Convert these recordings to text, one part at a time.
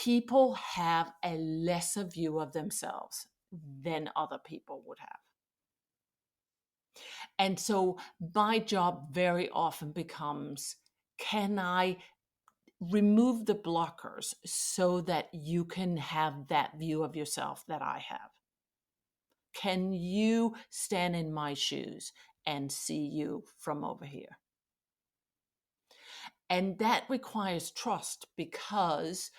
people have a lesser view of themselves than other people would have. And so my job very often becomes, can I remove the blockers so that you can have that view of yourself that I have? Can you stand in my shoes and see you from over here? And that requires trust, because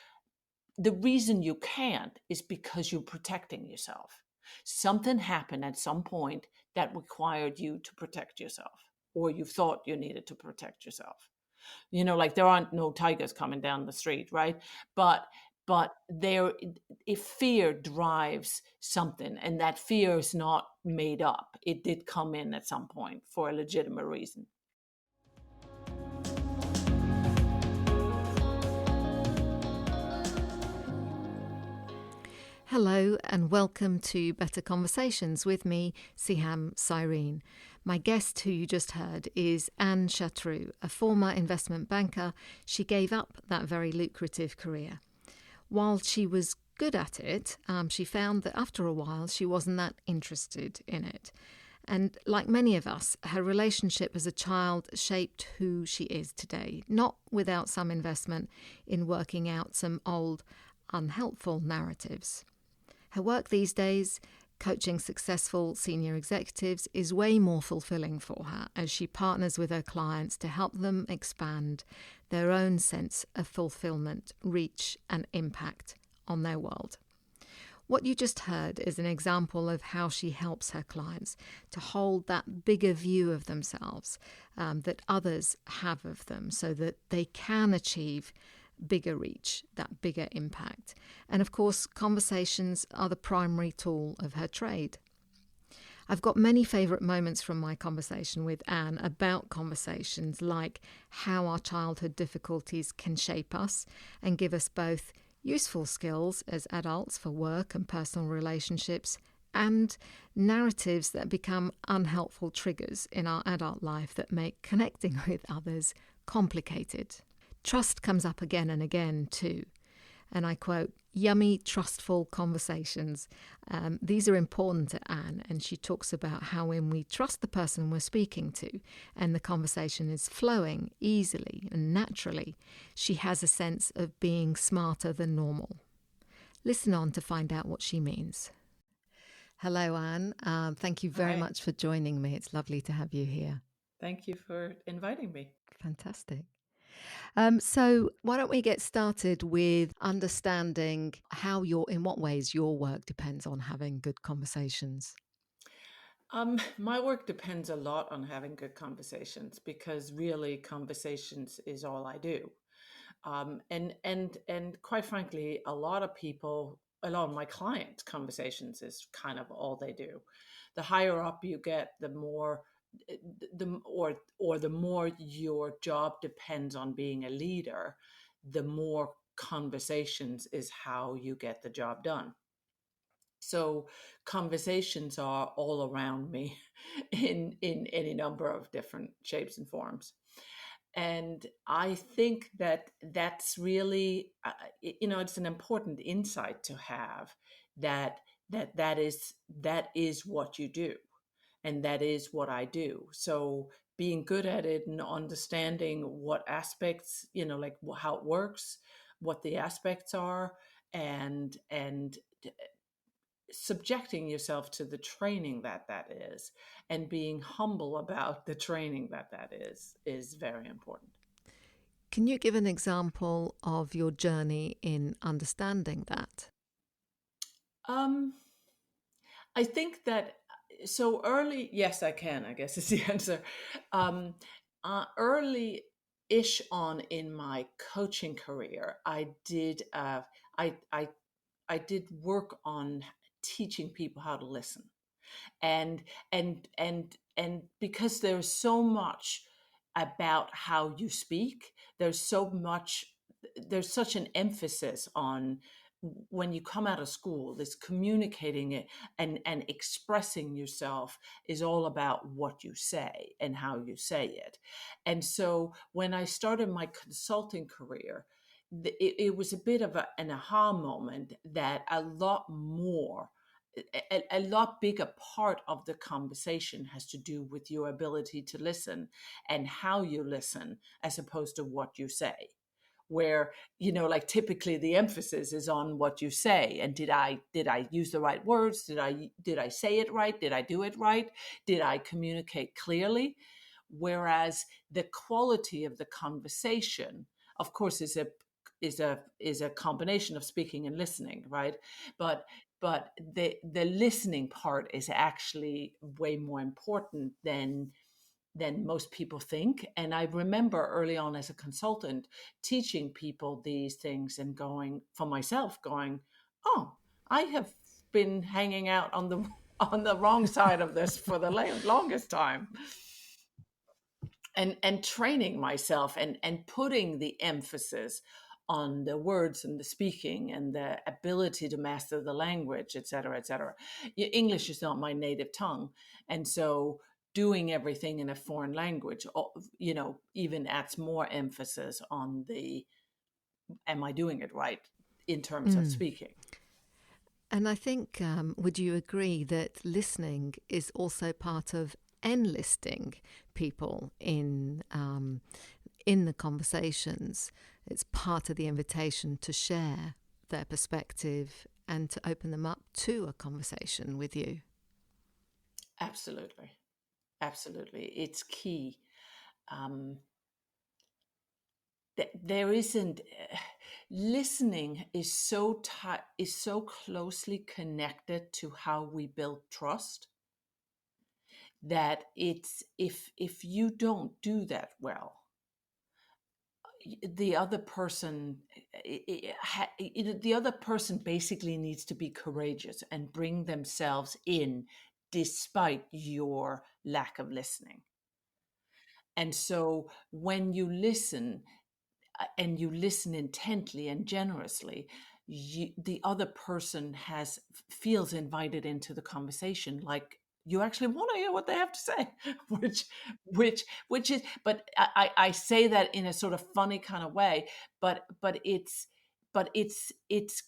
the reason you can't is because you're protecting yourself. Something happened at some point that required you to protect yourself, or you thought you needed to protect yourself. Like there aren't no tigers coming down the street, right? But there, if fear drives something, and that fear is not made up, it did come in at some point for a legitimate reason. Hello and welcome to Better Conversations with me, Sehaam Cyrene. My guest, who you just heard, is Anne Chatroux, a former investment banker. She gave up that very lucrative career. While she was good at it, she found that after a while she wasn't that interested in it. And like many of us, her relationship as a child shaped who she is today, not without some investment in working out some old, unhelpful narratives. Her work these days, coaching successful senior executives, is way more fulfilling for her as she partners with her clients to help them expand their own sense of fulfilment, reach, and impact on their world. What you just heard is an example of how she helps her clients to hold that bigger view of themselves that others have of them, so that they can achieve bigger reach, that bigger impact. And of course, conversations are the primary tool of her trade. I've got many favourite moments from my conversation with Anne about conversations, like how our childhood difficulties can shape us and give us both useful skills as adults for work and personal relationships, and narratives that become unhelpful triggers in our adult life that make connecting with others complicated. Trust comes up again and again too. And I quote, "Yummy, trustful conversations." These are important to Anne, and she talks about how when we trust the person we're speaking to and the conversation is flowing easily and naturally, she has a sense of being smarter than normal. Listen on to find out what she means. Hello, Anne. Thank you very Hi. much for joining me. It's lovely to have you here. Thank you for inviting me. Fantastic. So why don't we get started with understanding in what ways your work depends on having good conversations? My work depends a lot on having good conversations, because really conversations is all I do. And quite frankly, a lot of my client conversations is kind of all they do. The higher up you get, the more the more your job depends on being a leader, the more conversations is how you get the job done. So conversations are all around me in any number of different shapes and forms. And I think that that's really, it's an important insight to have, that is what you do, and that is what I do. So being good at it and understanding what aspects, like how it works, what the aspects are, and subjecting yourself to the training that is, and being humble about the training that is very important. Can you give an example of your journey in understanding that? um I think that, so early, yes, I can, I guess is the answer. um Early ish on in my coaching career, I I I did work on teaching people how to listen. And because there's so much about how you speak, there's such an emphasis on, when you come out of school, this communicating it and expressing yourself is all about what you say and how you say it. And so when I started my consulting career, it was a bit of an aha moment that a lot more, a lot bigger part of the conversation has to do with your ability to listen and how you listen as opposed to what you say. Where, like typically the emphasis is on what you say, and did I use the right words, did I say it right, did I do it right, did I communicate clearly? Whereas the quality of the conversation, of course, is a combination of speaking and listening, right? But the listening part is actually way more important than most people think. And I remember early on as a consultant teaching people these things and going, for myself, going, oh, I have been hanging out on the on the wrong side of this for the longest time. And training myself and putting the emphasis on the words and the speaking and the ability to master the language, et cetera, et cetera. English is not my native tongue. And so doing everything in a foreign language, even adds more emphasis on the, am I doing it right in terms of Mm. speaking? And I think, would you agree that listening is also part of enlisting people in the conversations? It's part of the invitation to share their perspective and to open them up to a conversation with you. Absolutely. Absolutely. It's key. Um, there isn't listening is so closely connected to how we build trust that it's if you don't do that well, the other person the other person basically needs to be courageous and bring themselves in despite your lack of listening. And so when you listen, and you listen intently and generously, the other person feels invited into the conversation, like you actually want to hear what they have to say, which which is, but I say that in a sort of funny kind of way, but it's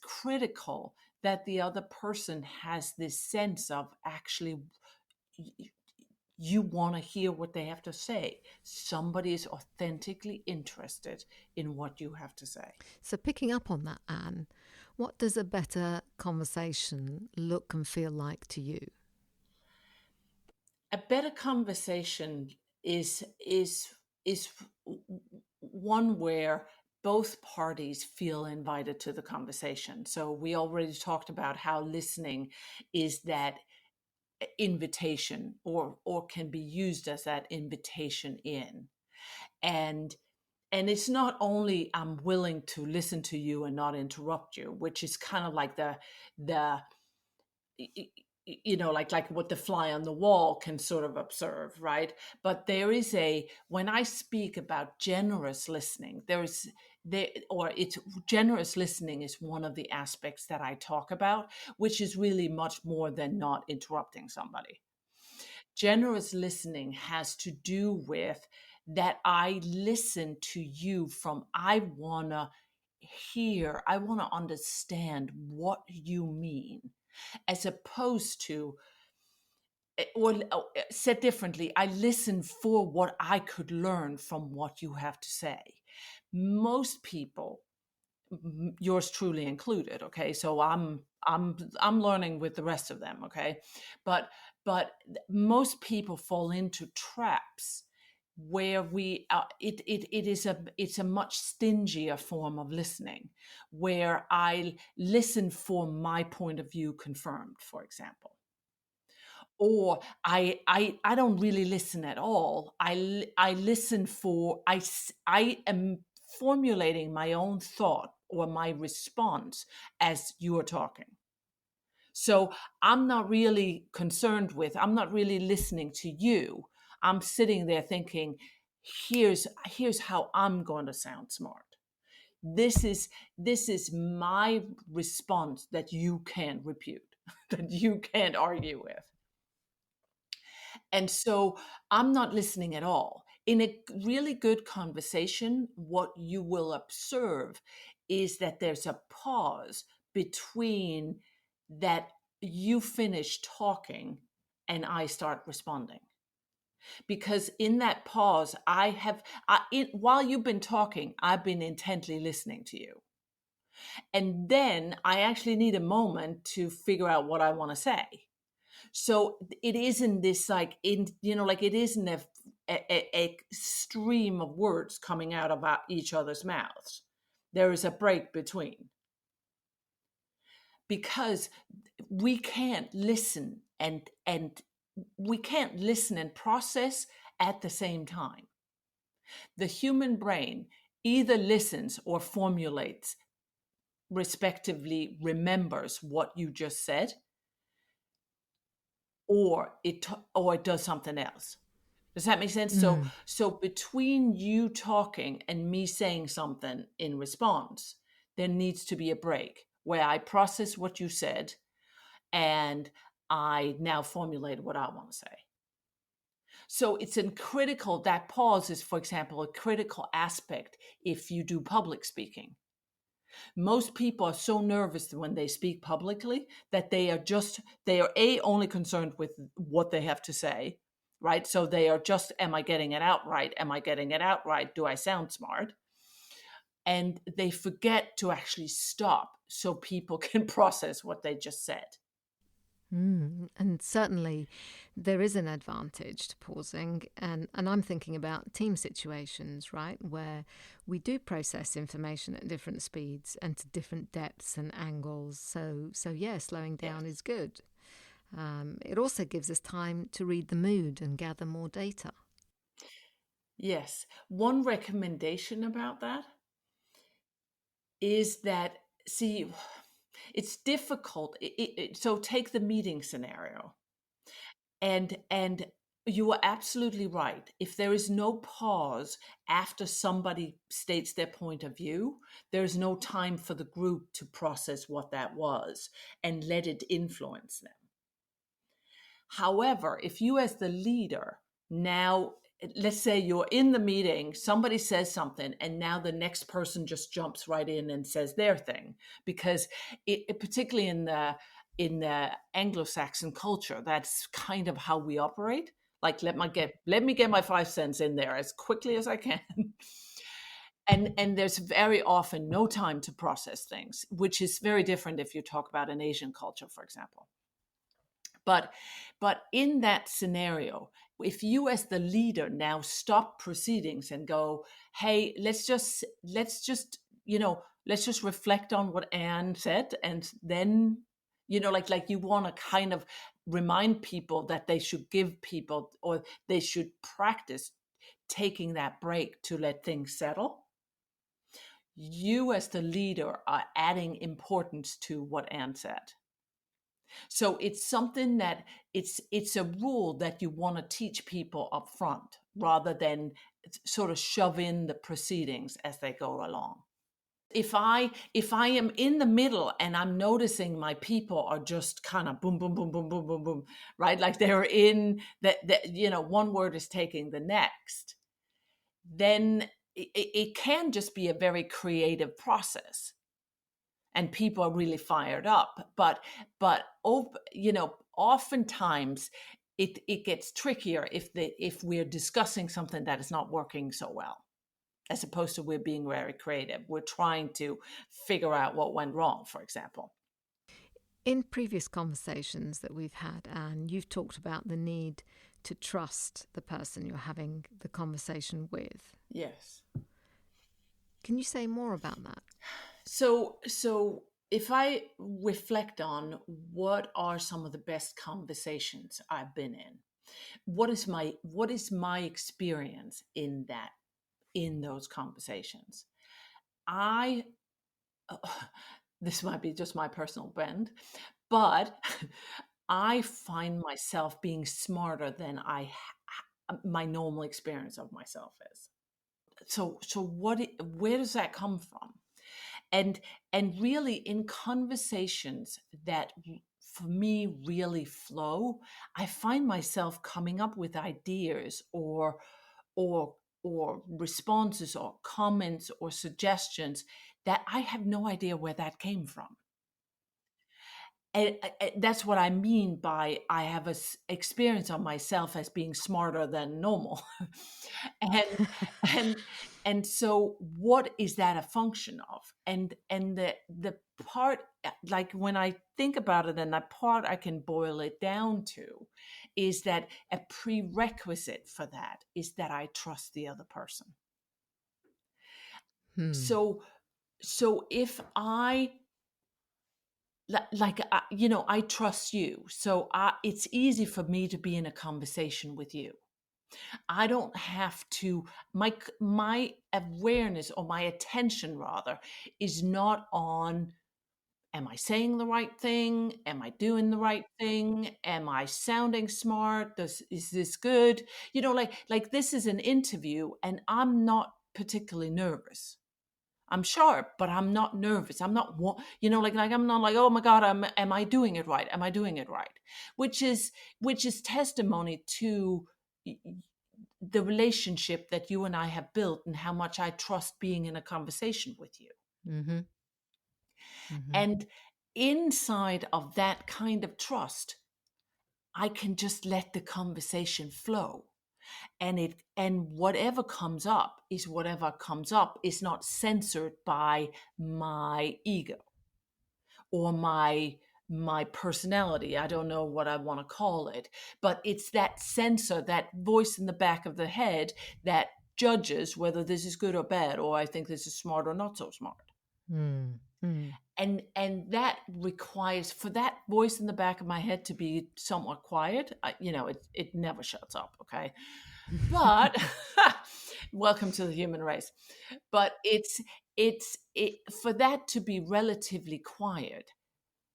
critical that the other person has this sense of actually you want to hear what they have to say. Somebody is authentically interested in what you have to say. So, picking up on that, Anne, what does a better conversation look and feel like to you? A better conversation is one where both parties feel invited to the conversation. So we already talked about how listening is that invitation, or can be used as that invitation in. And it's not only I'm willing to listen to you and not interrupt you, which is kind of like the like what the fly on the wall can sort of observe, right? But there is when I speak about generous listening, it's generous listening is one of the aspects that I talk about, which is really much more than not interrupting somebody. Generous listening has to do with that I listen to you from, I want to hear, I want to understand what you mean, as opposed to, or said differently, I listen for what I could learn from what you have to say. Most people, yours truly included, okay, so I'm learning with the rest of them, okay, but most people fall into traps where it's a much stingier form of listening, where I listen for my point of view confirmed, for example, or I don't really listen at all. I listen for, I am formulating my own thought or my response as you are talking. So I'm not really I'm not really listening to you. I'm sitting there thinking, here's how I'm going to sound smart. This is my response that you can't repute, that you can't argue with. And so I'm not listening at all. In a really good conversation, what you will observe is that there's a pause between that you finish talking and I start responding. Because in that pause, while you've been talking, I've been intently listening to you. And then I actually need a moment to figure out what I want to say. So it isn't this like like it isn't a stream of words coming out of each other's mouths. There is a break between, because we can't listen and we can't listen and process at the same time. The human brain either listens or formulates, respectively remembers what you just said, or it does something else. Does that make sense? So between you talking and me saying something in response, there needs to be a break where I process what you said and I now formulate what I want to say. So it's critical. That pause is, for example, a critical aspect if you do public speaking. Most people are so nervous when they speak publicly that they are only concerned with what they have to say, right? So they are just, am I getting it out right? Am I getting it out right? Do I sound smart? And they forget to actually stop so people can process what they just said. And certainly there is an advantage to pausing. And I'm thinking about team situations, right, where we do process information at different speeds and to different depths and angles. So yeah, slowing down is good. It also gives us time to read the mood and gather more data. Yes. One recommendation about that is that, see, it's difficult. So take the meeting scenario. And you are absolutely right. If there is no pause after somebody states their point of view, there's no time for the group to process what that was and let it influence them. However, if you as the leader now, let's say you're in the meeting, somebody says something, and now the next person just jumps right in and says their thing, because particularly in the Anglo-Saxon culture, that's kind of how we operate. Like, let me get my 5 cents in there as quickly as I can. And there's very often no time to process things, which is very different if you talk about an Asian culture, for example. But in that scenario, if you as the leader now stop proceedings and go, hey, let's just let's just reflect on what Anne said, and then like you want to kind of remind people that they should give people, or they should practice taking that break to let things settle. You as the leader are adding importance to what Anne said. So it's something that it's a rule that you want to teach people up front rather than sort of shove in the proceedings as they go along. If I am in the middle and I'm noticing my people are just kind of boom boom boom boom boom boom boom, right? Like they're in that one word is taking the next, then it can just be a very creative process and people are really fired up. But oftentimes it gets trickier if we're discussing something that is not working so well, as opposed to we're being very creative. We're trying to figure out what went wrong, for example. In previous conversations that we've had, Anne, you've talked about the need to trust the person you're having the conversation with. Yes. Can you say more about that? So if I reflect on what are some of the best conversations I've been in, what is my experience in those conversations, I this might be just my personal bend, but I find myself being smarter than my normal experience of myself is. So where does that come from? And really, in conversations that for me really flow, I find myself coming up with ideas or or responses or comments or suggestions that I have no idea where that came from. And that's what I mean by I have a experience on myself as being smarter than normal. and and and so what is that a function of? And the part, like when I think about it, and the part I can boil it down to is that a prerequisite for that is that I trust the other person. Hmm. So if I like I trust you, so it's easy for me to be in a conversation with you. I don't have to, my awareness, or my attention rather, is not on, am I saying the right thing, am I doing the right thing, am I sounding smart, is this good, like this is an interview and I'm not particularly nervous. I'm sharp, but I'm not nervous. I'm not, like I'm not like, oh my God, am I doing it right? Am I doing it right? Which is testimony to the relationship that you and I have built, and how much I trust being in a conversation with you. Mm-hmm. Mm-hmm. And inside of that kind of trust, I can just let the conversation flow. And whatever comes up is whatever comes up, is not censored by my ego or my personality. I don't know what I want to call it, but it's that censor, that voice in the back of the head that judges whether this is good or bad, or I think this is smart or not so smart. Mm. Mm. And that requires for that voice in the back of my head to be somewhat quiet. It never shuts up, okay? But welcome to the human race. But it's for that to be relatively quiet,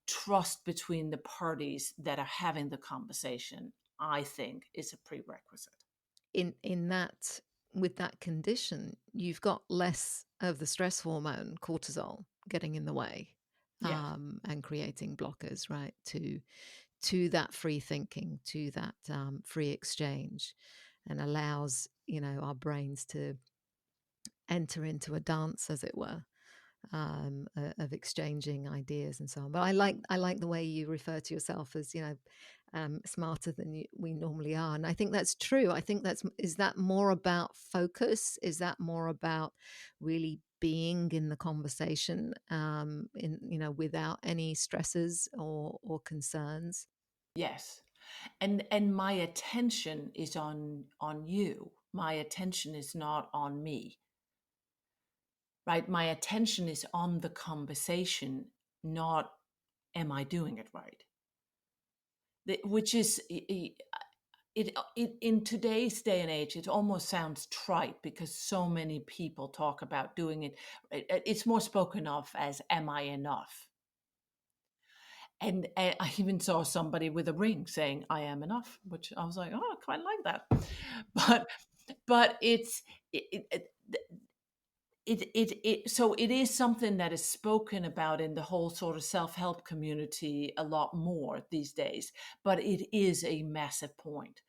trust between the parties that are having the conversation, I think, is a prerequisite. In that, with that condition, you've got less of the stress hormone cortisol getting in the way, Yes. and creating blockers, right, to that free thinking, to that free exchange, and allows our brains to enter into a dance, as it were, of exchanging ideas and so on. But I like the way you refer to yourself as smarter than we normally are, and I think that's true. I think is that more about focus? Is that more about really being in the conversation, in without any stresses or concerns? Yes. And my attention is on you. My attention is not on me. Right? My attention is on the conversation, not am I doing it right? Which is it in today's day and age, it almost sounds trite because so many people talk about doing it. It's more spoken of as am I enough? And I even saw somebody with a ring saying I am enough, which I was like, oh, I quite like that. But it's so it is something that is spoken about in the whole sort of self-help community a lot more these days, but it is a massive point,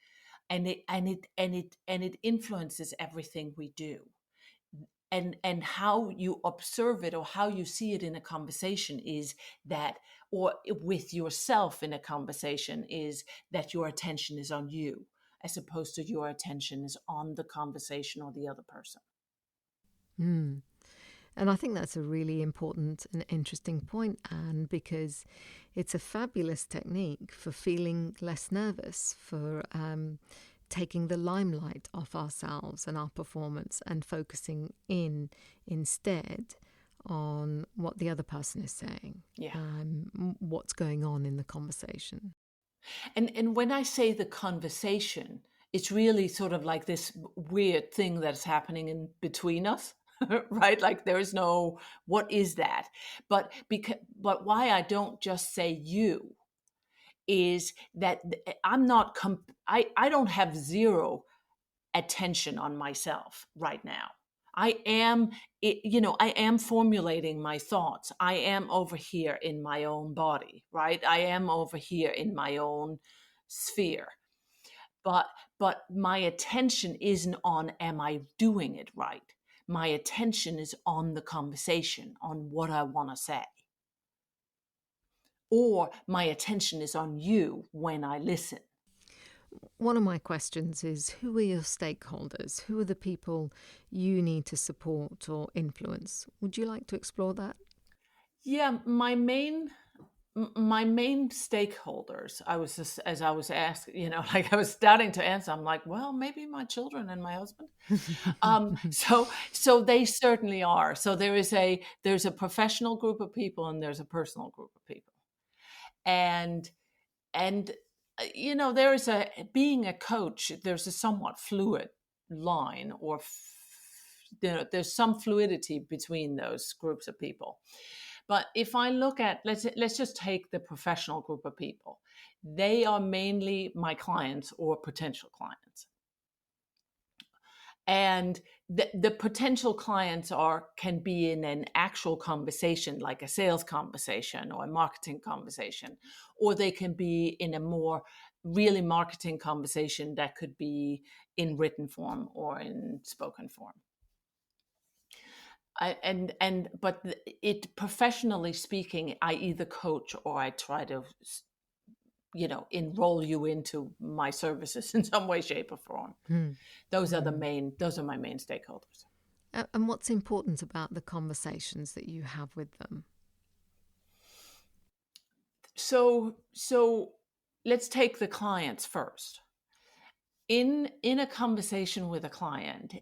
and it influences everything we do, and how you observe it or how you see it in a conversation is that, or with yourself in a conversation, is that your attention is on you as opposed to your attention is on the conversation or the other person. Mm. And I think that's a really important and interesting point, Anne, because it's a fabulous technique for feeling less nervous, for taking the limelight off ourselves and our performance and focusing in instead on what the other person is saying, Yeah. what's going on in the conversation. And when I say the conversation, it's really sort of like this weird thing that's happening in between us, right? Like there is no, what is that? But why I don't just say you is that I'm not I don't have zero attention on myself right now. I am formulating my thoughts. I am over here in my own body, right? I am over here in my own sphere. But but my attention isn't on am I doing it right? my attention is on the conversation, on what I want to say. Or my attention is on you when I listen. One of my questions is, who are your stakeholders? Who are the people you need to support or influence? Would you like to explore that? Yeah, my main stakeholders, I was just, as I was asked, like I was starting to answer, I'm like, well, maybe my children and my husband. So they certainly are. So there's a professional group of people and there's a personal group of people. And and there is being a coach, there's a somewhat fluid line, or there's some fluidity between those groups of people. But if I look at, let's just take the professional group of people. They are mainly my clients or potential clients. And the potential clients can be in an actual conversation, like a sales conversation or a marketing conversation, or they can be in a more really marketing conversation that could be in written form or in spoken form. But it, professionally speaking, I either coach or I try to enroll you into my services in some way, shape, or form. Those are my main stakeholders. And what's important about the conversations that you have with them? So let's take the clients first. In a conversation with a client,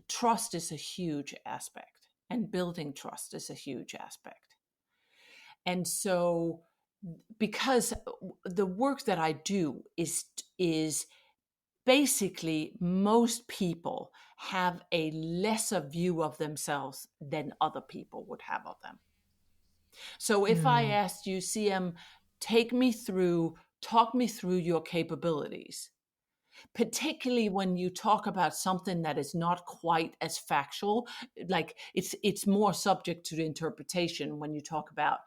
trust is a huge aspect, and building trust is a huge aspect. And so, because the work that I do is basically, most people have a lesser view of themselves than other people would have of them. So if I asked you, Sehaam, talk me through your capabilities, particularly when you talk about something that is not quite as factual, like it's more subject to interpretation when you talk about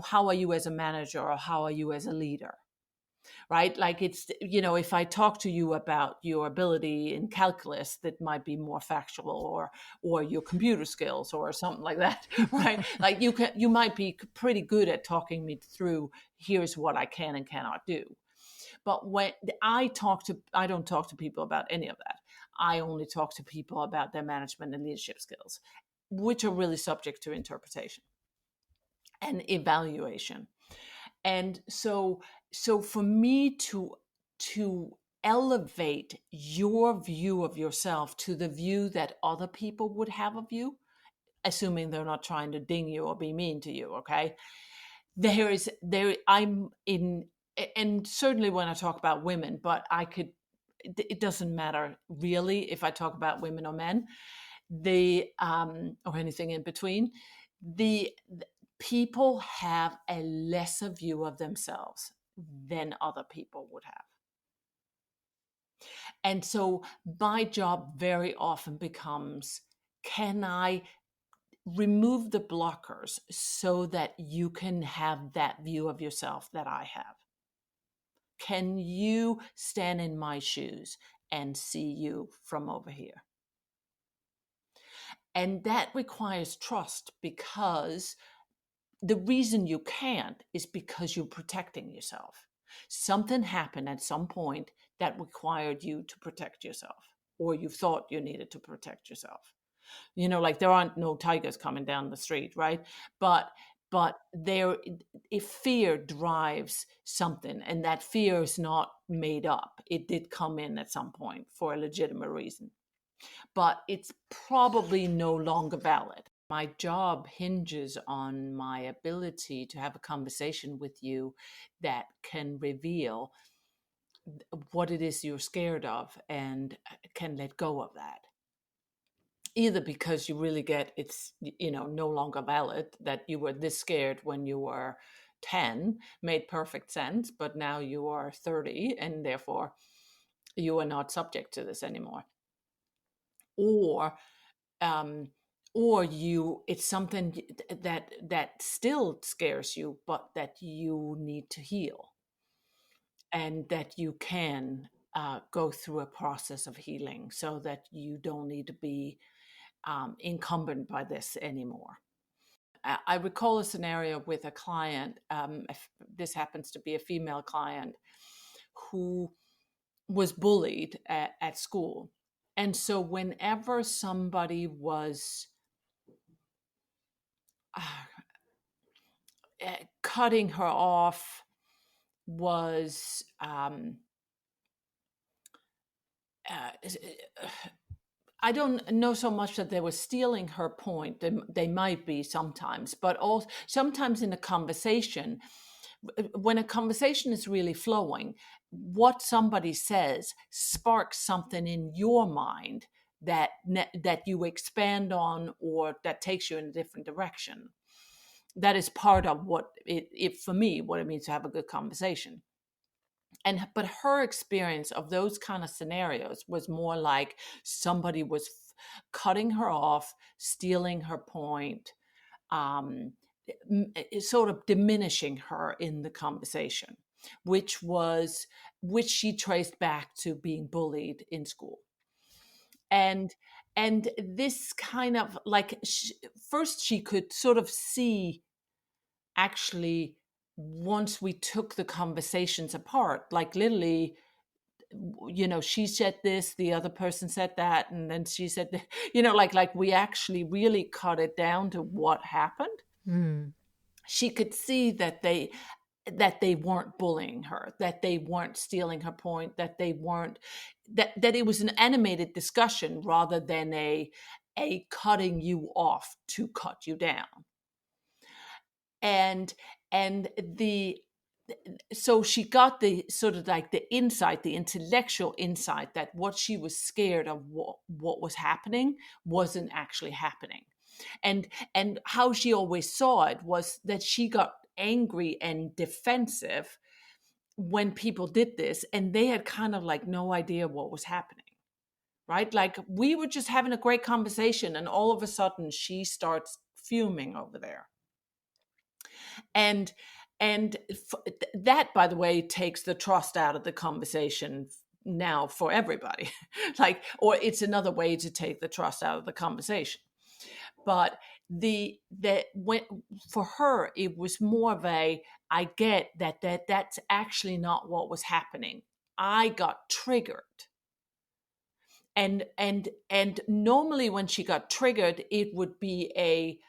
how are you as a manager, or how are you as a leader, right? Like if I talk to you about your ability in calculus, that might be more factual, or your computer skills or something like that, right? Like you might be pretty good at talking me through, here's what I can and cannot do. But when I don't talk to people about any of that. I only talk to people about their management and leadership skills, which are really subject to interpretation and evaluation. And so for me to elevate your view of yourself to the view that other people would have of you, assuming they're not trying to ding you or be mean to you, okay? I'm in, and certainly when I talk about women, but it doesn't matter really if I talk about women or men, or anything in between. The people have a lesser view of themselves than other people would have. And so my job very often becomes, can I remove the blockers so that you can have that view of yourself that I have? Can you stand in my shoes and see you from over here? And that requires trust, because the reason you can't is because you're protecting yourself. Something happened at some point that required you to protect yourself, or you thought you needed to protect yourself. Like there aren't no tigers coming down the street, right? But there, if fear drives something, and that fear is not made up, it did come in at some point for a legitimate reason, but it's probably no longer valid. My job hinges on my ability to have a conversation with you that can reveal what it is you're scared of, and can let go of that. Either because you really get it's no longer valid, that you were this scared when you were 10, made perfect sense, but now you are 30 and therefore you are not subject to this anymore. Or it's something that still scares you, but that you need to heal, and that you can go through a process of healing so that you don't need to be encumbered by this anymore. I recall a scenario with a client. If this happens to be a female client who was bullied at school. And so whenever somebody was cutting her off, was I don't know so much that they were stealing her point. They might be sometimes, but also sometimes in a conversation, when a conversation is really flowing, what somebody says sparks something in your mind that you expand on, or that takes you in a different direction. That is part of what for me, what it means to have a good conversation. But her experience of those kind of scenarios was more like somebody was cutting her off, stealing her point, um, sort of diminishing her in the conversation, which she traced back to being bullied in school. And this kind of like, first she could sort of see, actually, once we took the conversations apart, like literally, she said this, the other person said that, and then she said like we actually really cut it down to what happened. She could see that they weren't bullying her, that they weren't stealing her point, that they weren't that it was an animated discussion rather than a cutting you off to cut you down. And the so she got the sort of like the insight, the intellectual insight, that what she was scared of, what was happening, wasn't actually happening. And how she always saw it was that she got angry and defensive when people did this, and they had kind of like no idea what was happening, right? Like we were just having a great conversation, and all of a sudden she starts fuming over there. And that, by the way, takes the trust out of the conversation now for everybody. Like, or it's another way to take the trust out of the conversation. But when for her it was more of a, I get that's actually not what was happening. I got triggered. And normally when she got triggered, it would be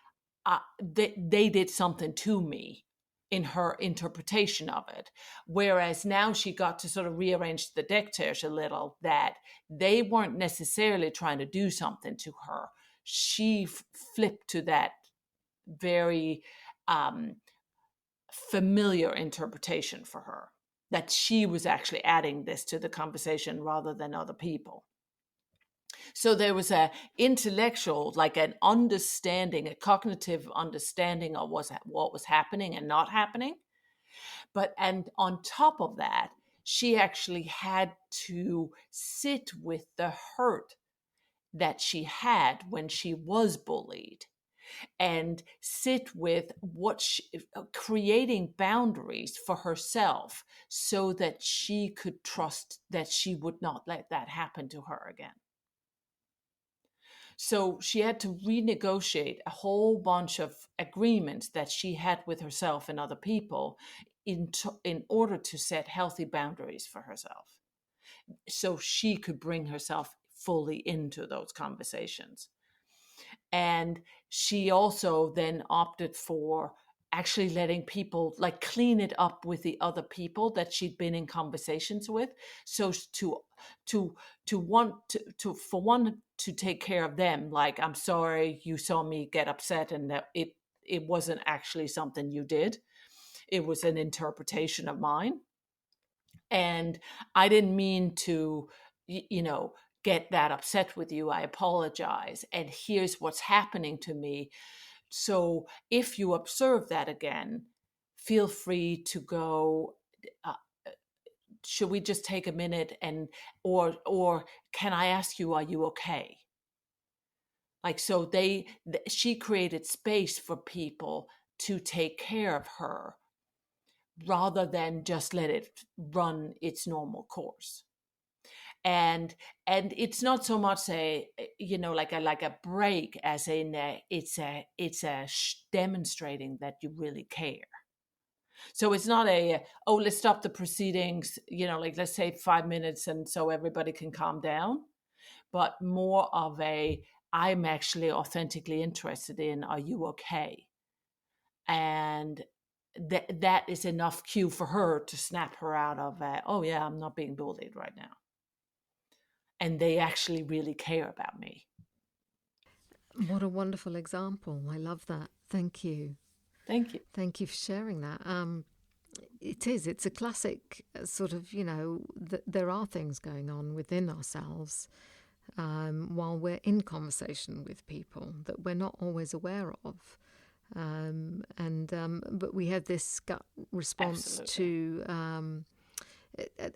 they did something to me, in her interpretation of it. Whereas now she got to sort of rearrange the deck chairs a little, that they weren't necessarily trying to do something to her. She flipped to that very familiar interpretation for her, that she was actually adding this to the conversation rather than other people. So there was a intellectual, like an understanding, a cognitive understanding of what was happening and not happening. And on top of that, she actually had to sit with the hurt that she had when she was bullied, and sit with creating boundaries for herself so that she could trust that she would not let that happen to her again. So she had to renegotiate a whole bunch of agreements that she had with herself and other people in order to set healthy boundaries for herself, so she could bring herself fully into those conversations. And she also then opted for actually letting people like clean it up with the other people that she'd been in conversations with. So to want to for one, to take care of them, like, I'm sorry you saw me get upset, and that it wasn't actually something you did, it was an interpretation of mine, and I didn't mean to get that upset with you. I apologize, and here's what's happening to me. So if you observe that again, feel free to go, uh, should we just take a minute, and or can I ask you, are you okay? Like, so she created space for people to take care of her rather than just let it run its normal course. and it's not so much a, like a break, as in demonstrating that you really care. So it's not a, oh, let's stop the proceedings, like let's say 5 minutes and so everybody can calm down, but more of a, I'm actually authentically interested in, are you okay? And that is enough cue for her to snap her out of, oh yeah, I'm not being bullied right now. And they actually really care about me. What a wonderful example. I love that. Thank you. Thank you. Thank you for sharing that. It's a classic sort of, there are things going on within ourselves while we're in conversation with people that we're not always aware of. But we have this gut response Absolutely. to,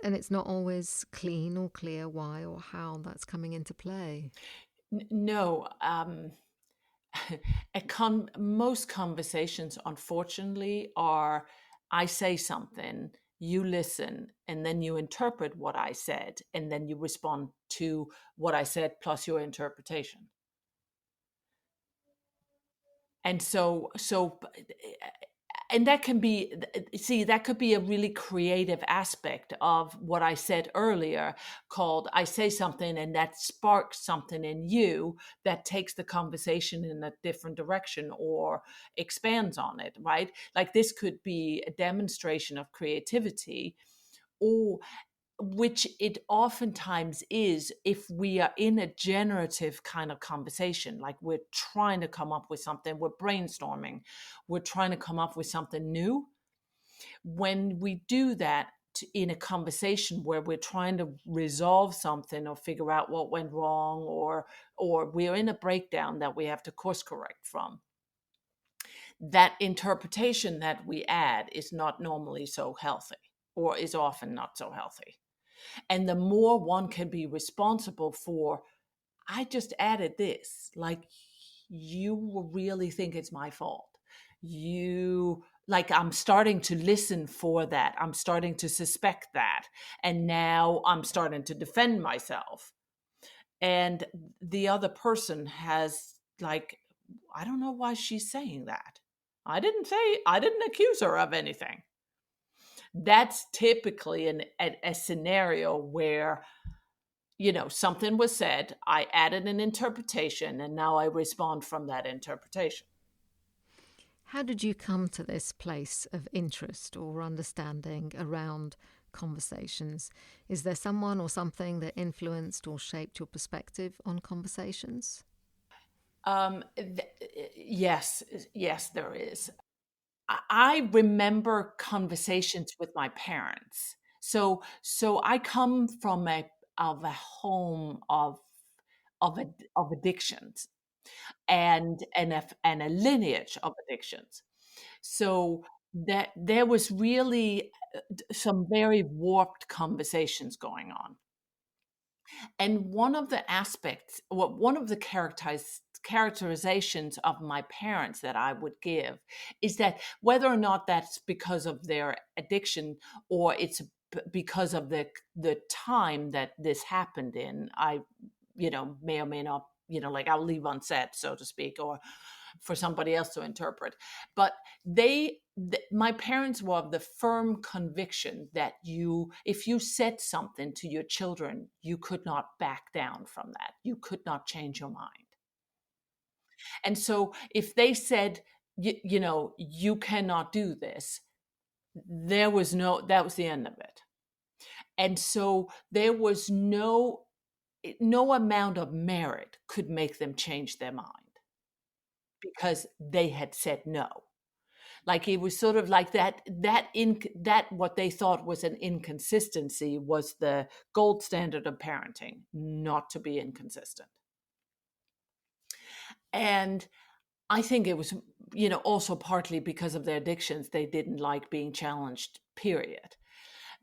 and it's not always clean or clear why or how that's coming into play. No, most conversations, unfortunately, are, I say something, you listen, and then you interpret what I said, and then you respond to what I said plus your interpretation. And and that can be, see, that could be a really creative aspect of what I said earlier, called, I say something and that sparks something in you that takes the conversation in a different direction or expands on it, right? Like this could be a demonstration of creativity, or which it oftentimes is if we are in a generative kind of conversation, like we're trying to come up with something, we're brainstorming, we're trying to come up with something new. When we do that in a conversation where we're trying to resolve something or figure out what went wrong, or we're in a breakdown that we have to course correct from, that interpretation that we add is not normally so healthy, or is often not so healthy. And the more one can be responsible for, I just added this, like, you really think it's my fault. You, like, I'm starting to listen for that. I'm starting to suspect that. And now I'm starting to defend myself. And the other person has, like, I don't know why she's saying that. I didn't accuse her of anything. That's typically a scenario where, something was said, I added an interpretation, and now I respond from that interpretation. How did you come to this place of interest or understanding around conversations? Is there someone or something that influenced or shaped your perspective on conversations? Yes, yes, there is. I remember conversations with my parents. So I come from a home of addictions, and a lineage of addictions. So that there was really some very warped conversations going on. And one of the aspects, well, one of the characterizations of my parents that I would give is that, whether or not that's because of their addiction, or it's because of the time that this happened in, I, may or may not, like, I'll leave unsaid, so to speak, or for somebody else to interpret. But my parents were of the firm conviction that if you said something to your children, you could not back down from that. You could not change your mind. And so if they said, you cannot do this, that was the end of it. And so there was no amount of merit could make them change their mind, because they had said no. Like, it was sort of like that what they thought was an inconsistency was the gold standard of parenting, not to be inconsistent. And I think it was, also partly because of their addictions, they didn't like being challenged, period.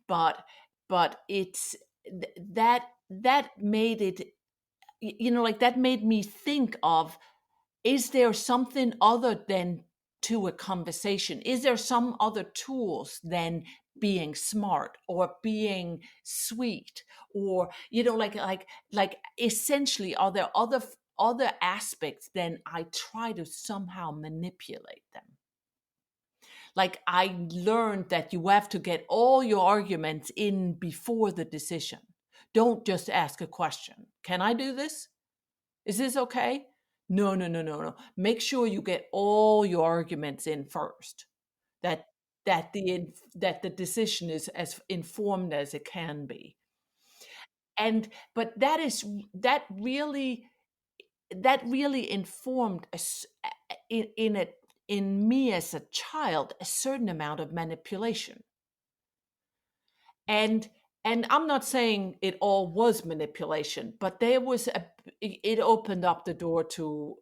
But it's that made it, like, that made me think of, is there something other than to a conversation? Is there some other tools than being smart or being sweet, or like essentially, are there other aspects? Then I try to somehow manipulate them. Like, I learned that you have to get all your arguments in before the decision. Don't just ask a question. Can I do this? Is this okay? No, no, no, no, no. Make sure you get all your arguments in first. That that the decision is as informed as it can be. And but that really informed in me as a child a certain amount of manipulation. And I'm not saying it all was manipulation, but it opened up the door to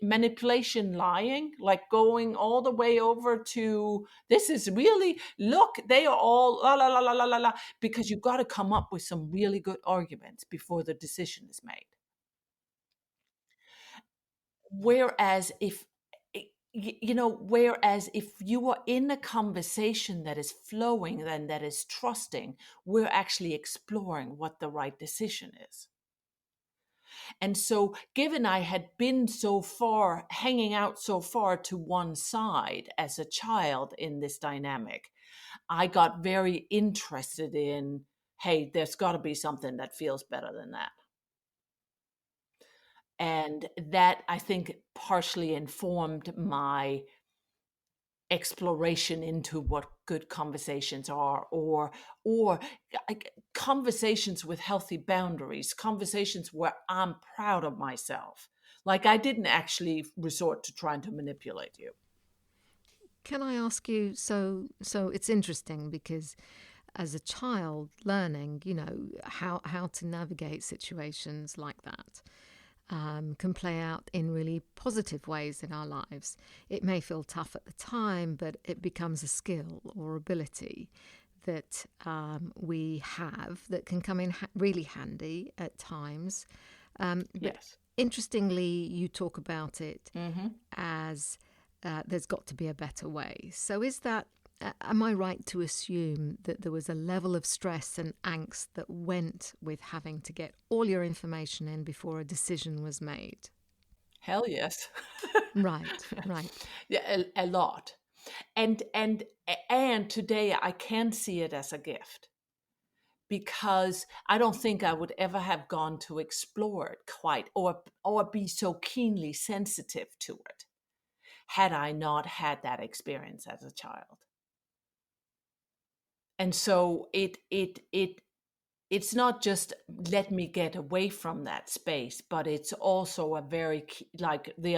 manipulation, lying, like going all the way over to, this is really, look, they are all la la la la la la la, because you've got to come up with some really good arguments before the decision is made. Whereas if you are in a conversation that is flowing and that is trusting, we're actually exploring what the right decision is. And so, given I had been so far, hanging out so far to one side as a child in this dynamic, I got very interested in, hey, there's got to be something that feels better than that. And that, I think, partially informed my exploration into what good conversations are, or conversations with healthy boundaries, conversations where I'm proud of myself. Like, I didn't actually resort to trying to manipulate you. Can I ask you, so it's interesting because as a child learning, how to navigate situations like that can play out in really positive ways in our lives. It may feel tough at the time, but it becomes a skill or ability that we have that can come in really handy at times. But Yes. interestingly, you talk about it Mm-hmm. as there's got to be a better way. So is that, am I right to assume that there was a level of stress and angst that went with having to get all your information in before a decision was made? Hell yes. Right, right. Yeah, a lot. And today I can see it as a gift, because I don't think I would ever have gone to explore it quite, or be so keenly sensitive to it, had I not had that experience as a child. And so it's not just let me get away from that space, but it's also a very like the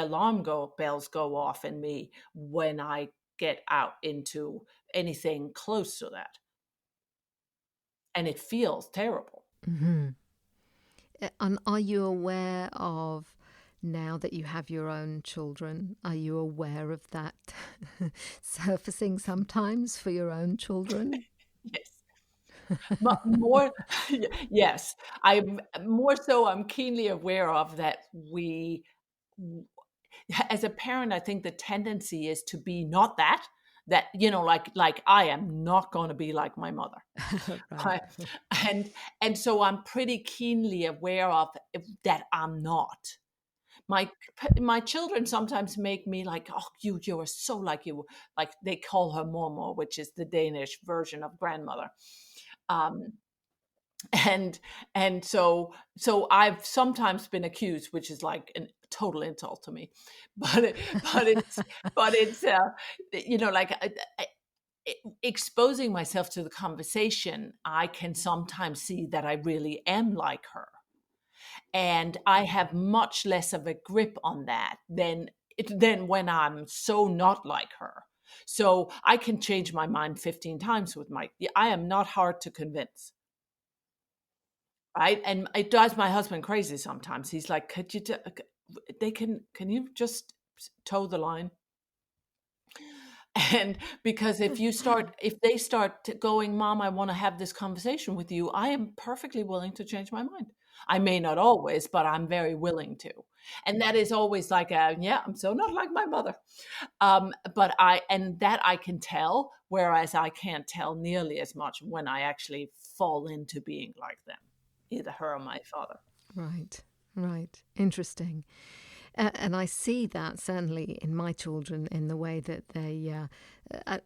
bells go off in me when I get out into anything close to that, and it feels terrible. Mm-hmm. And are you aware of, now that you have your own children, are you aware of that surfacing sometimes for your own children? Yes. More, yes, I'm more so, I'm keenly aware of that. As a parent, I think the tendency is to be not like I am not going to be like my mother. Right. I- and so I'm pretty keenly aware of that I'm not. My my children sometimes make me like, oh, you are so like you, like they call her Momo, which is the Danish version of grandmother. Um, and I've sometimes been accused, which is like a total insult to me, but it's like exposing myself to the conversation, I can sometimes see that I really am like her, and I have much less of a grip on that than when I'm so not like her. So I can change my mind 15 times with I am not hard to convince. Right. And it drives my husband crazy sometimes. He's like, could you, can you just toe the line? And because if they start going, Mom, I want to have this conversation with you, I am perfectly willing to change my mind. I may not always, but I'm very willing to. And that is always like yeah, I'm so not like my mother. But I can tell, whereas I can't tell nearly as much when I actually fall into being like them, either her or my father. Right, right. Interesting. And I see that certainly in my children in the way that they,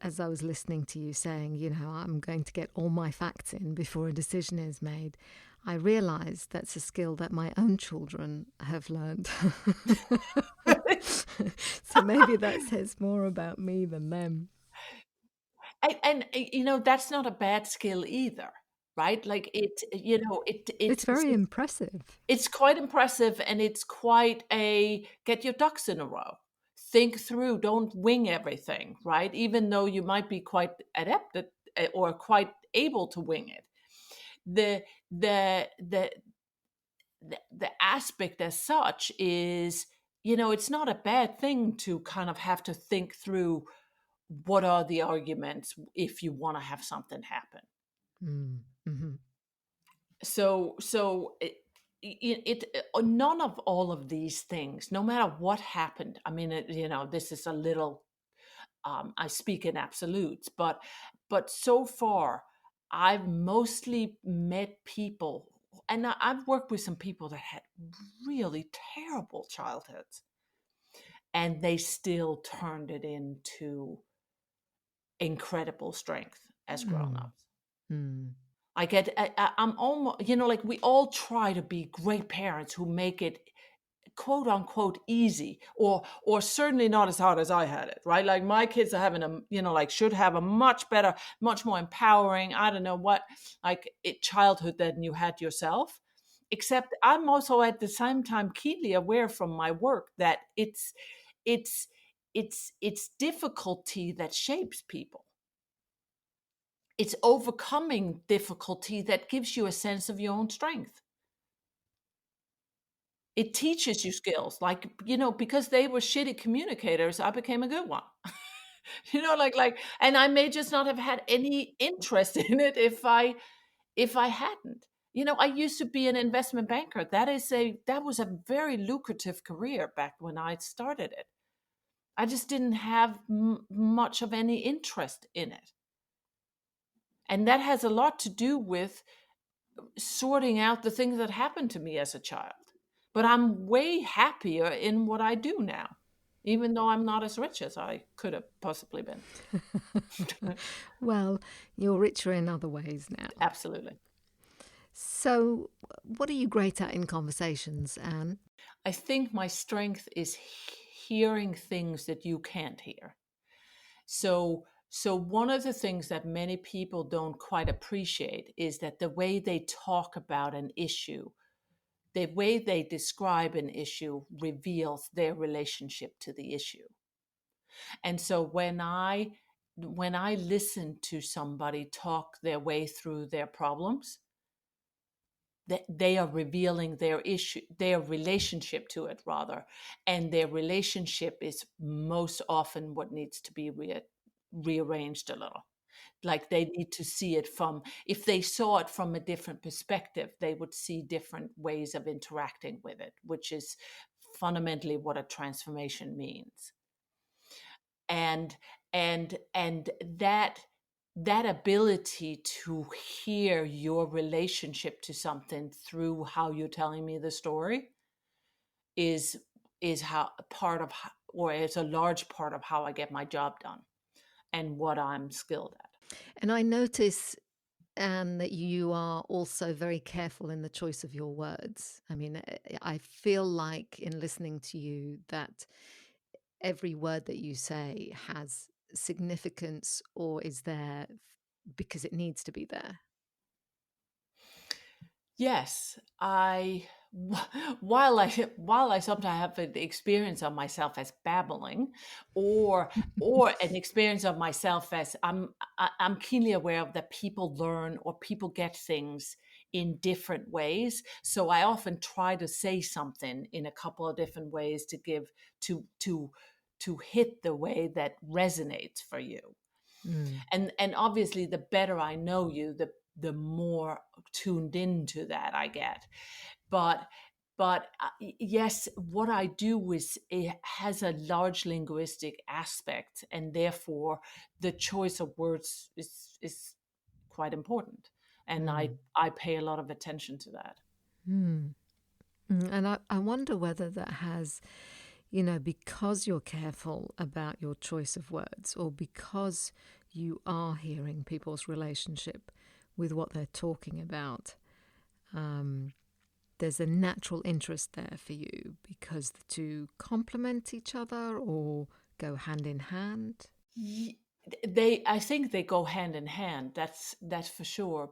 as I was listening to you saying, I'm going to get all my facts in before a decision is made. I realise that's a skill that my own children have learned. So maybe that says more about me than them. And that's not a bad skill either, right? Like It's very impressive. it's quite impressive, and it's quite a get your ducks in a row. Think through, don't wing everything, right? Even though you might be quite adept at, or quite able to wing it. The the the the aspect as such is, it's not a bad thing to kind of have to think through what are the arguments if you want to have something happen. Mm-hmm. So none of all of these things, no matter what happened, I mean, this is a little, I speak in absolutes, but so far I've mostly met people, and I've worked with some people that had really terrible childhoods, and they still turned it into incredible strength as grown-ups. Mm. I'm almost, like we all try to be great parents who make it quote unquote easy, or certainly not as hard as I had it, right? Like my kids are having like should have a much better, much more empowering, I don't know what, like childhood than you had yourself. Except I'm also at the same time keenly aware from my work that it's it's difficulty that shapes people. It's overcoming difficulty that gives you a sense of your own strength. It teaches you skills, like, because they were shitty communicators, I became a good one. And I may just not have had any interest in it if I hadn't. I used to be an investment banker. That was a very lucrative career back when I started it. I just didn't have much of any interest in it. And that has a lot to do with sorting out the things that happened to me as a child. But I'm way happier in what I do now, even though I'm not as rich as I could have possibly been. Well, you're richer in other ways now. Absolutely. So, what are you great at in conversations, Anne? I think my strength is hearing things that you can't hear. So one of the things that many people don't quite appreciate is that the way they talk about an issue, the way they describe an issue reveals their relationship to the issue. And so when I listen to somebody talk their way through their problems, that they are revealing their issue, their relationship to it rather, and their relationship is most often what needs to be rearranged a little. Like they need to see it from, if they saw it from a different perspective, they would see different ways of interacting with it, which is fundamentally what a transformation means. And that ability to hear your relationship to something through how you're telling me the story is how part of how, or it's a large part of how I get my job done and what I'm skilled at. And I notice, Anne, that you are also very careful in the choice of your words. I mean, I feel like in listening to you that every word that you say has significance or is there because it needs to be there. Yes, while I sometimes have the experience of myself as babbling, or an experience of myself as I'm keenly aware of that people learn or people get things in different ways. So I often try to say something in a couple of different ways to give to hit the way that resonates for you. And obviously the better I know you, the more tuned into that I get. but yes, what I do is it has a large linguistic aspect, and therefore the choice of words is quite important, and Mm. I pay a lot of attention to that. Mm. And I wonder whether that has, because you're careful about your choice of words, or because you are hearing people's relationship with what they're talking about, there's a natural interest there for you because the two complement each other or go hand in hand. I think they go hand in hand. That's for sure.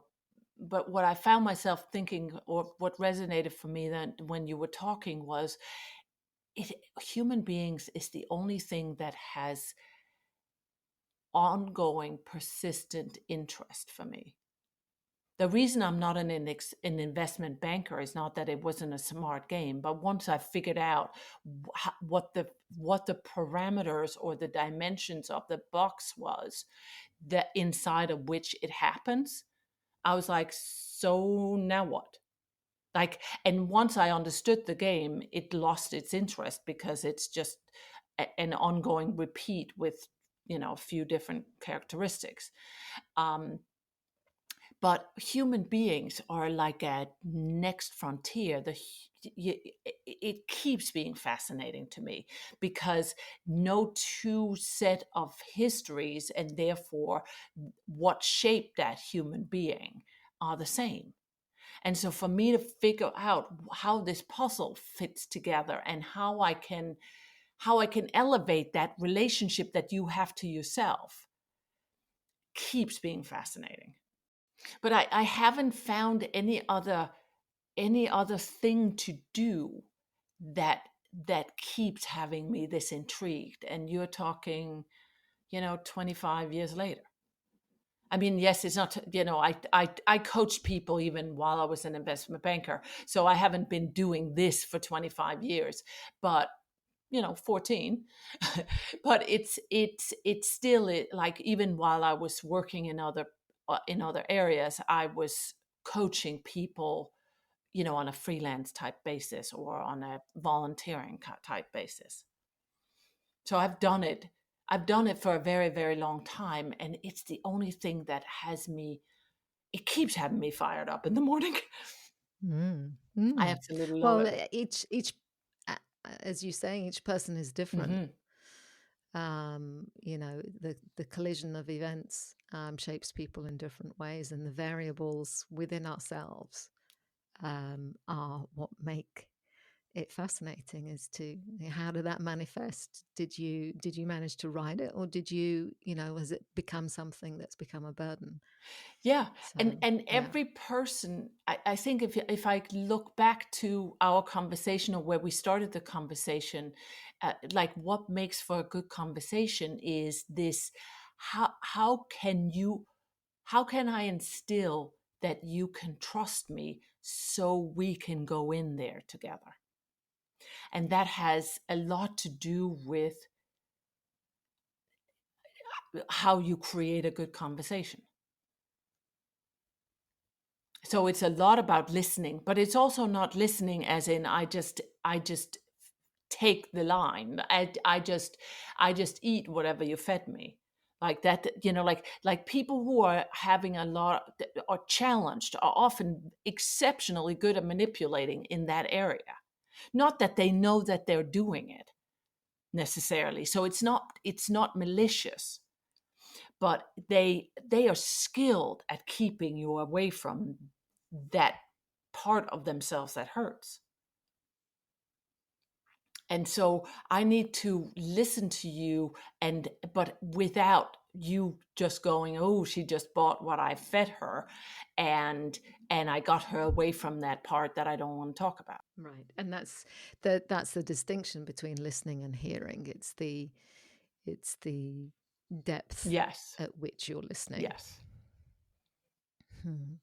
But what I found myself thinking, or what resonated for me then when you were talking, was it human beings is the only thing that has ongoing, persistent interest for me. The reason I'm not an investment banker is not that it wasn't a smart game, but once I figured out what the parameters or the dimensions of the box was, that inside of which it happens, I was like, so now what? Like, and once I understood the game, it lost its interest because it's just an ongoing repeat with a few different characteristics. Um, but human beings are like a next frontier. It keeps being fascinating to me because no two set of histories, and therefore what shaped that human being, are the same. And so for me to figure out how this puzzle fits together and how I can elevate that relationship that you have to yourself keeps being fascinating. But I haven't found any other thing to do that keeps having me this intrigued. And you're talking, 25 years later. I mean, yes, it's not, I coached people even while I was an investment banker. So I haven't been doing this for 25 years, but 14. But it's still like, even while I was working in other areas, I was coaching people, on a freelance type basis or on a volunteering type basis. So I've done it for a very, very long time, and it's the only thing that it keeps having me fired up in the morning. Mm. I Mm. absolutely love Well, it. uh, as you say, each person is different. Hmm. The collision of events shapes people in different ways, and the variables within ourselves are what make it fascinating. As to how did that manifest? Did you manage to ride it, or did has it become something that's become a burden? Yeah, and So and yeah. every person, I think, if I look back to our conversation or where we started the conversation, like what makes for a good conversation is this: how can I instill that you can trust me so we can go in there together? And that has a lot to do with how you create a good conversation. So it's a lot about listening, but it's also not listening as in I just take the line. I just eat whatever you fed me. Like that, like people who are having a lot, are challenged, are often exceptionally good at manipulating in that area. Not that they know that they're doing it necessarily. So it's not malicious, but they are skilled at keeping you away from that part of themselves that hurts. And so I need to listen to you, but without you just going, oh, she just bought what I fed her, and I got her away from that part that I don't want to talk about. Right, and that's the distinction between listening and hearing. It's the depth Yes. at which you're listening. Yes. Hmm.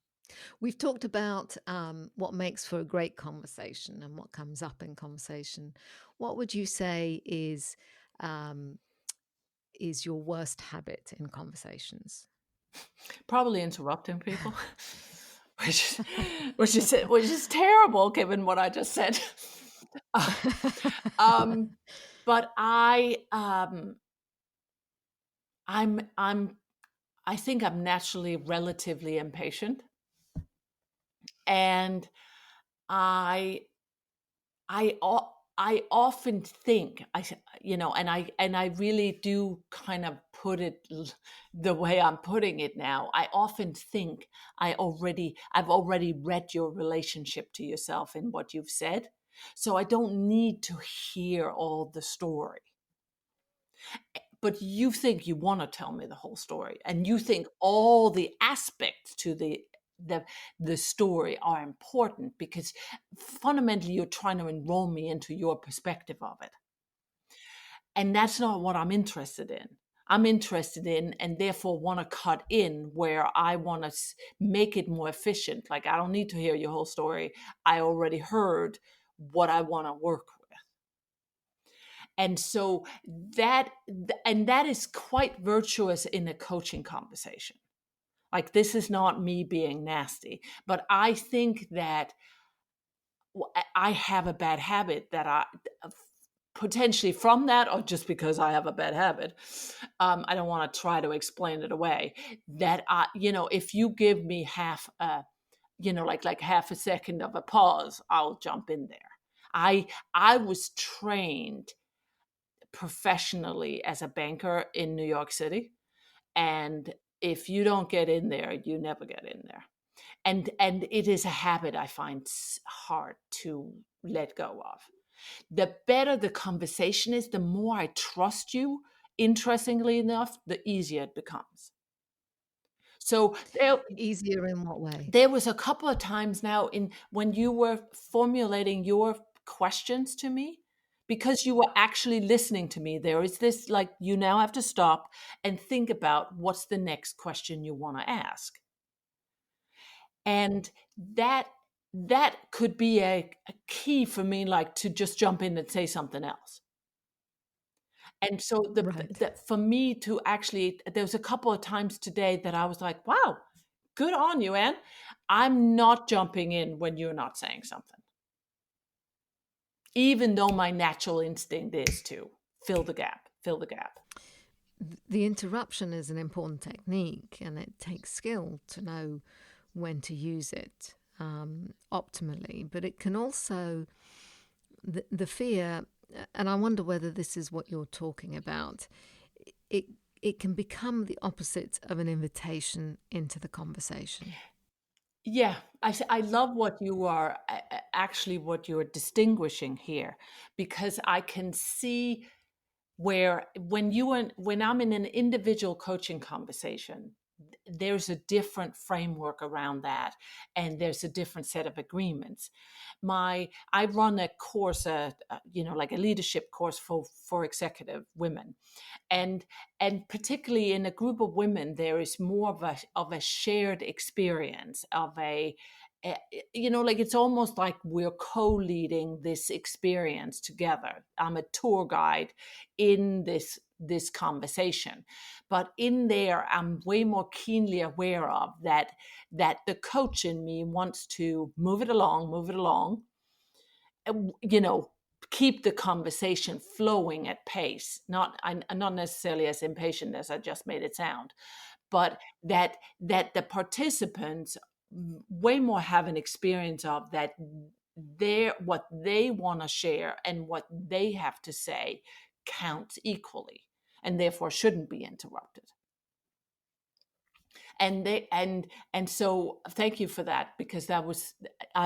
We've talked about what makes for a great conversation and what comes up in conversation. What would you say um, is your worst habit in conversations? Probably interrupting people. which which is terrible given what I just said. Uh, um, but I'm I think I'm naturally relatively impatient, and I I often think and I really do kind of put it the way I'm putting it now. I often think I've already read your relationship to yourself in what you've said, so I don't need to hear all the story. But you think you want to tell me the whole story, and you think all the aspects to the the story are important because fundamentally you're trying to enroll me into your perspective of it, and that's not what I'm interested in. I'm interested in, and therefore want to cut in where I want to make it more efficient. Like, I don't need to hear your whole story. I already heard what I want to work with. And so that is quite virtuous in a coaching conversation. Like, this is not me being nasty, but I think that I have a bad habit that I potentially from that, or just because I have a bad habit, I don't want to try to explain it away. That if you give me half a, like half a second of a pause, I'll jump in there. I was trained professionally as a banker in New York City. And if you don't get in there, you never get in there. And it is a habit I find hard to let go of. The better the conversation is, the more I trust you, interestingly enough, the easier it becomes. So Easier in what way? there was a couple of times now in when you were formulating your questions to me, because you were actually listening to me, there is this, like, you now have to stop and think about what's the next question you want to ask. And that could be a key for me, like, to just jump in and say something else. And so Right. for me to actually, there was a couple of times today that I was like, wow, good on you, Anne. I'm not jumping in when you're not saying something, even though my natural instinct is to fill the gap, fill the gap. The interruption is an important technique, and it takes skill to know when to use it optimally. But it can also, the fear, and I wonder whether this is what you're talking about, it, it can become the opposite of an invitation into the conversation. Yeah, I love what you are actually what you're distinguishing here, because I can see where when I'm in an individual coaching conversation, there's a different framework around that, and there's a different set of agreements. I run a course, like a leadership course for executive women, and particularly in a group of women, there is more of a shared experience of like, it's almost like we're co-leading this experience together. I'm a tour guide in this conversation, but in there I'm way more keenly aware of that the coach in me wants to move it along, you know keep the conversation flowing at pace, not necessarily as impatient as I just made it sound, but that the participants way more have an experience of that what they want to share and what they have to say counts equally, and therefore shouldn't be interrupted. And so thank you for that, because I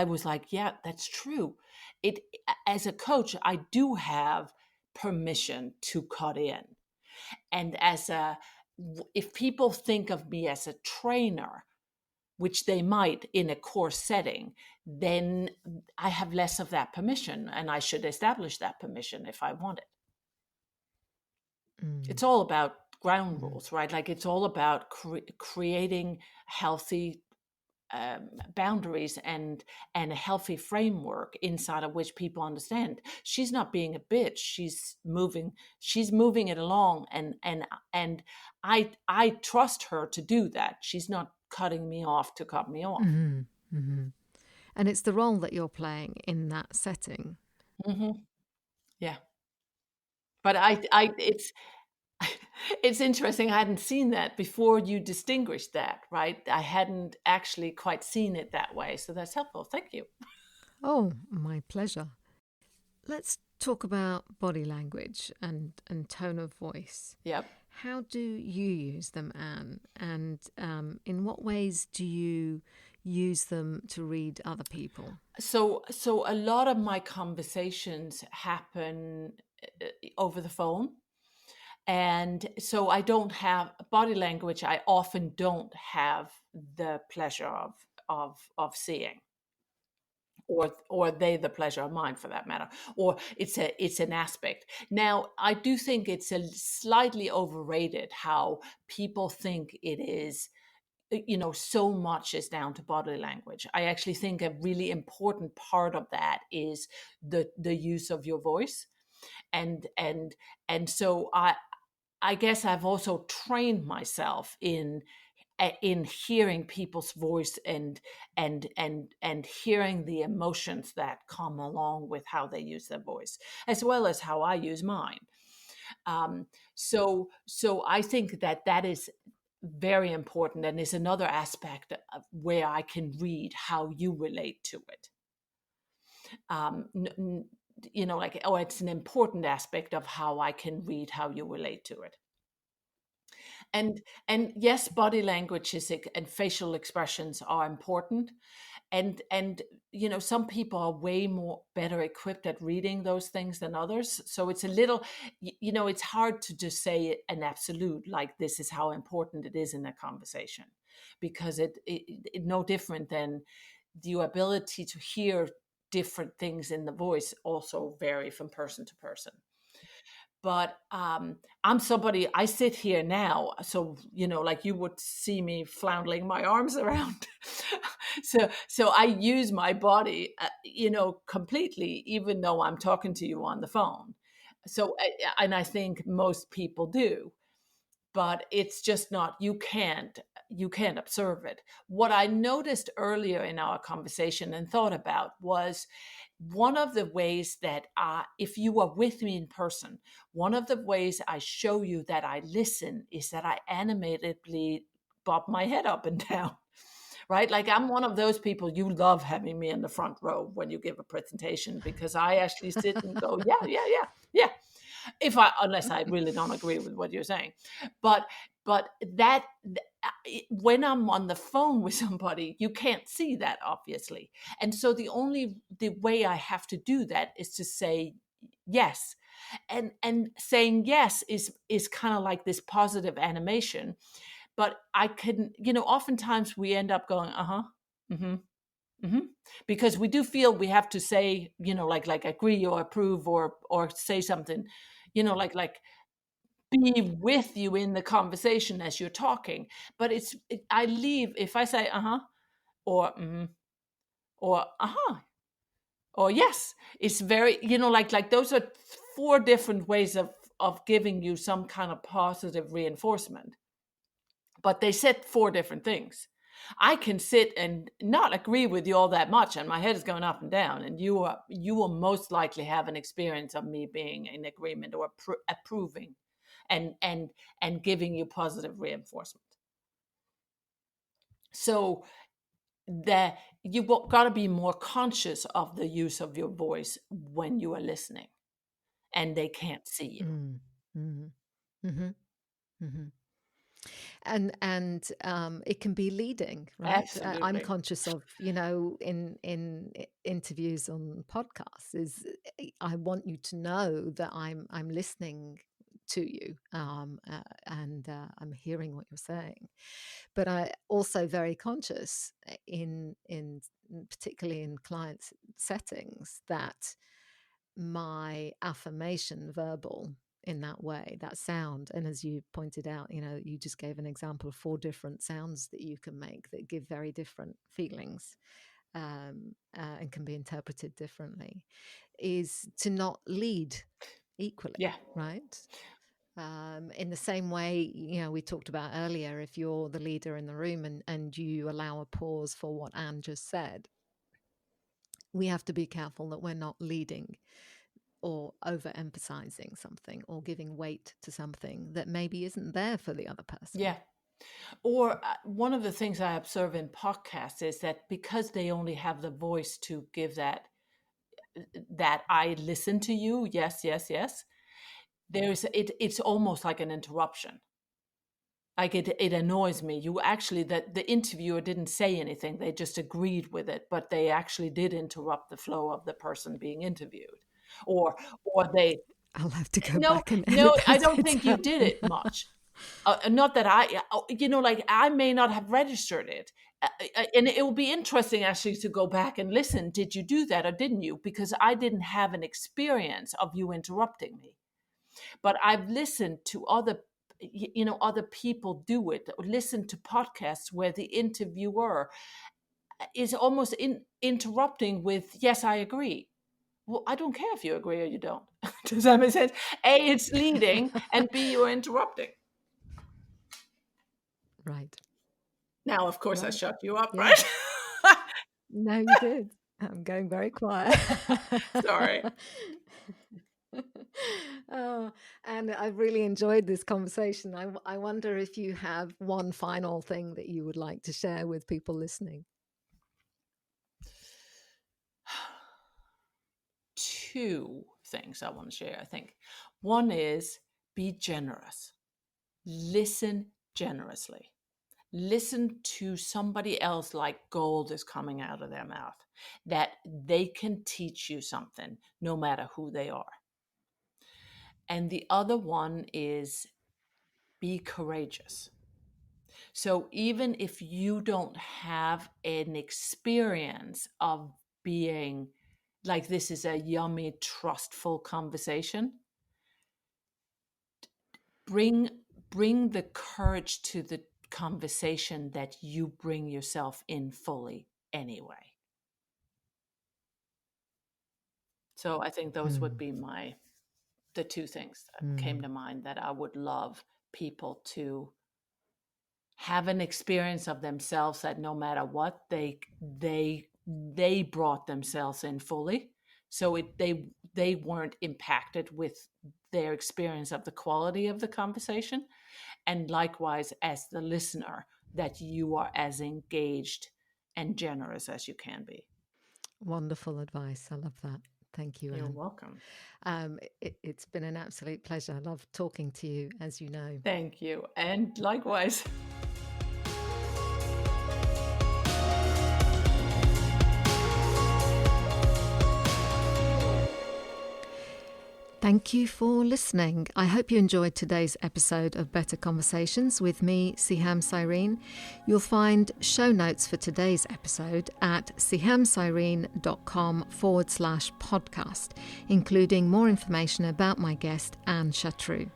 was like, yeah, that's true. It As a coach, I do have permission to cut in, and if people think of me as a trainer, which they might in a course setting, then I have less of that permission, and I should establish that permission if I want it. Mm. It's all about ground rules, right? Like, it's all about creating healthy boundaries and a healthy framework inside of which people understand she's not being a bitch. She's moving it along, and I trust her to do that. She's not cutting me off to cut me off. Mm-hmm. Hmm. And it's the role that you're playing in that setting. Hmm. Yeah. But it's it's interesting. I hadn't seen that before you distinguished that, right? I hadn't actually quite seen it that way. So that's helpful. Thank you. Oh, my pleasure. Let's talk about body language and tone of voice. Yep. How do you use them, Anne? And in what ways do you use them to read other people? So a lot of my conversations happen over the phone. And so I don't have body language. I often don't have the pleasure of seeing, or they the pleasure of mine for that matter, or it's an aspect. Now I do think it's a slightly overrated how people think it is, so much is down to body language. I actually think a really important part of that is the use of your voice. And I guess I've also trained myself in hearing people's voice and hearing the emotions that come along with how they use their voice, as well as how I use mine. Um, so I think that is very important, and is another aspect of where I can read how you relate to it. Like, oh, it's an important aspect of how I can read how you relate to it. And yes, body language and facial expressions are important. And some people are way more better equipped at reading those things than others. So it's a little, it's hard to just say an absolute, like this is how important it is in a conversation, because it no different than the ability to hear different things in the voice also vary from person to person. But I'm somebody, I sit here now, so like you would see me floundering my arms around. So I use my body, completely, even though I'm talking to you on the phone. And I think most people do, but it's just not, you can't observe it. What I noticed earlier in our conversation and thought about was one of the ways that, if you are with me in person, one of the ways I show you that I listen is that I animatedly bob my head up and down. Right? Like, I'm one of those people, you love having me in the front row when you give a presentation, because I actually sit and go, yeah, yeah, yeah, yeah. Unless I really don't agree with what you're saying. But that, when I'm on the phone with somebody, you can't see that, obviously. And so the way I have to do that is to say yes. And saying yes is kind of like this positive animation. But I couldn't, oftentimes we end up going, uh-huh, mm-hmm, mm-hmm, because we do feel we have to say, like agree or approve or say something, like be with you in the conversation as you're talking. But I leave if I say uh-huh, or mm-hmm, or uh-huh, or yes. It's very, like those are four different ways of giving you some kind of positive reinforcement, but they said four different things. I can sit and not agree with you all that much, and my head is going up and down, and you will most likely have an experience of me being in agreement or approving, and giving you positive reinforcement. So that you've got to be more conscious of the use of your voice when you are listening, and they can't see you. Mm. Mm. Hmm. Hmm. And it can be leading, right? I'm Absolutely. conscious of, in interviews on podcasts, is I want you to know that I'm listening to you, and I'm hearing what you're saying. But I also very conscious in particularly in client settings, that my affirmation verbal in that way, that sound. And as you pointed out, you just gave an example of four different sounds that you can make that give very different feelings, and can be interpreted differently, is to not lead Yeah. equally, right? In the same way, we talked about earlier, if you're the leader in the room and you allow a pause for what Anne just said, we have to be careful that we're not leading or overemphasizing something or giving weight to something that maybe isn't there for the other person. Yeah. Or one of the things I observe in podcasts is that because they only have the voice to give that I listen to you, yes, it's almost like an interruption. Like it annoys me. You actually, that the interviewer didn't say anything. They just agreed with it, but they actually did interrupt the flow of the person being interviewed. Or they, I'll have to go no, back and no, edit I those don't bits think you out. did it much. Not that like I may not have registered it. And it will be interesting actually to go back and listen. Did you do that or didn't you? Because I didn't have an experience of you interrupting me. But I've listened to other people do it. Listen to podcasts where the interviewer is almost interrupting with, yes, I agree. Well, I don't care if you agree or you don't. Does that make sense? A, it's leading, and B, you're interrupting. Right. Now, of course, I Right. shut you up, Yeah. right? No, you did. I'm going very quiet. Sorry. Oh, and I've really enjoyed this conversation. I wonder if you have one final thing that you would like to share with people listening. Two things I want to share, I think. One is be generous. Listen generously. Listen to somebody else like gold is coming out of their mouth, that they can teach you something no matter who they are. And the other one is be courageous. So even if you don't have an experience of being like, this is a yummy, trustful conversation, bring the courage to the conversation that you bring yourself in fully anyway. So I think those would be the two things that came to mind that I would love people to have an experience of themselves, that no matter what, they brought themselves in fully. So they weren't impacted with their experience of the quality of the conversation. And likewise, as the listener, that you are as engaged and generous as you can be. Wonderful advice. I love that. Thank you, You're Anne. welcome. It's been an absolute pleasure. I love talking to you, as you know. Thank you. And likewise. Thank you for listening. I hope you enjoyed today's episode of Better Conversations with me, Sehaam Cyrene. You'll find show notes for today's episode at sehaamcyrene.com/podcast, including more information about my guest, Anne Chatroux.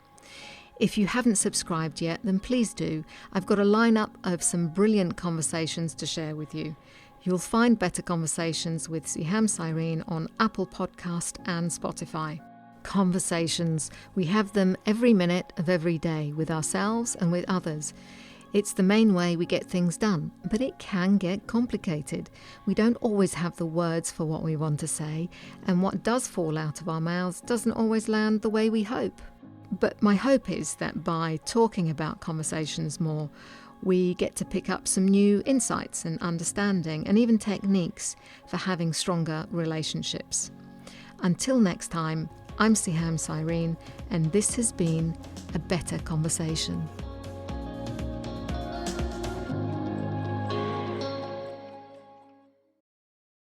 If you haven't subscribed yet, then please do. I've got a lineup of some brilliant conversations to share with you. You'll find Better Conversations with Sehaam Cyrene on Apple Podcast and Spotify. Conversations. We have them every minute of every day with ourselves and with others. It's the main way we get things done, but it can get complicated. We don't always have the words for what we want to say, and what does fall out of our mouths doesn't always land the way we hope. But my hope is that by talking about conversations more, we get to pick up some new insights and understanding and even techniques for having stronger relationships. Until next time, I'm Sehaam Cyrene, and this has been A Better Conversation.